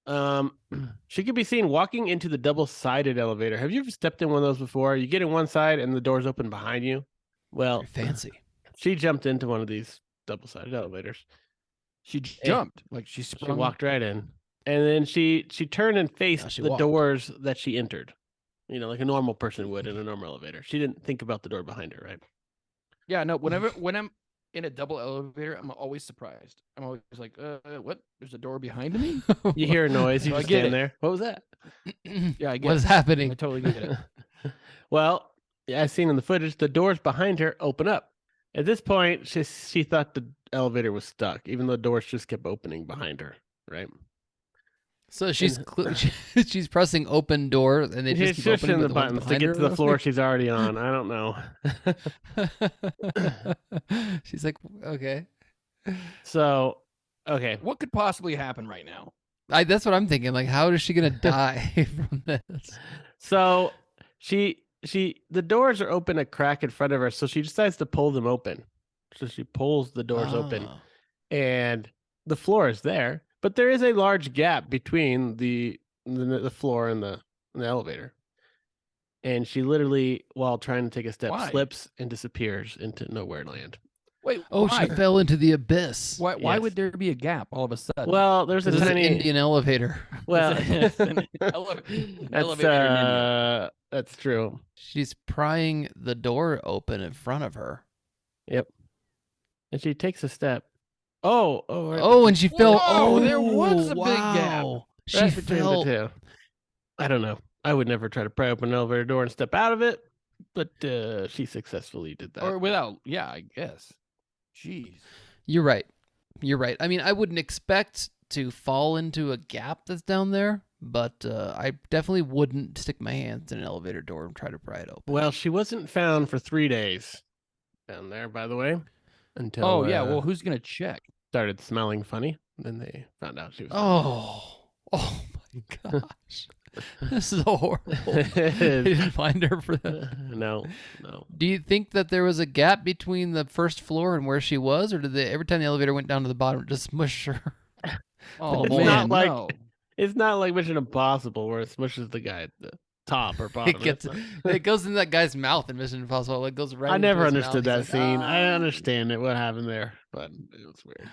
Um, she could be seen walking into the double-sided elevator. Have you ever stepped in one of those before? You get in one side and the doors open behind you. Well, Very fancy. she jumped into one of these double-sided elevators. She jumped, like she She sprung. walked right in, and then she turned and faced she the walked. doors that she entered. You know, like a normal person would in a normal elevator. She didn't think about the door behind her, right? Yeah, no. When I'm in a double elevator, I'm always surprised. I'm always like, what? There's a door behind me? You hear a noise, you So I just get stand it. there. What was that? Yeah, I get What's it. happening? I totally get it. Well, as seen in the footage, the doors behind her open up. At this point, she thought the elevator was stuck, even though doors just kept opening behind her, right? So she's she's pressing open door, and they just She's keep opening pushing but the ones buttons to behind get her to the are floor she's already on. I don't know. She's like, okay. So, okay. What could possibly happen right now? That's what I'm thinking. Like, how is she gonna die from this? So the doors are open a crack in front of her, so she decides to pull them open. So she pulls the doors open, Oh. and the floor is there, but there is a large gap between the floor and the elevator. And she literally, while trying to take a step, Why? slips and disappears into nowhere land. Wait, Oh, why? she fell into the abyss. Why Yes. would there be a gap all of a sudden? Well, there's a This is an tiny Indian elevator. Well, It's an elevator in India. that's true. She's prying the door open in front of her. Yep. And she takes a step. Oh, right Oh, and she fell. Whoa, Oh, there was a big gap. wow. right She between fell. the two. I don't know. I would never try to pry open an elevator door and step out of it, but she successfully did that. Or without, yeah, I guess. Jeez. You're right. You're right. I mean, I wouldn't expect to fall into a gap that's down there, but I definitely wouldn't stick my hands in an elevator door and try to pry it open. Well, she wasn't found for 3 days down there, by the way, until yeah, well, who's going to check? started smelling funny. Then they found out she was. Oh my gosh. This is horrible. They didn't find her for that. No. Do you think that there was a gap between the first floor and where she was, or did they every time the elevator went down to the bottom, it just smush her? Oh, It's man, not like- no. It's not like Mission Impossible where it smushes the guy at the top or bottom. It goes in that guy's mouth in Mission Impossible. It goes right. I into never his understood mouth. that He's like, scene. I "Ah." understand it, what happened there, but it was weird.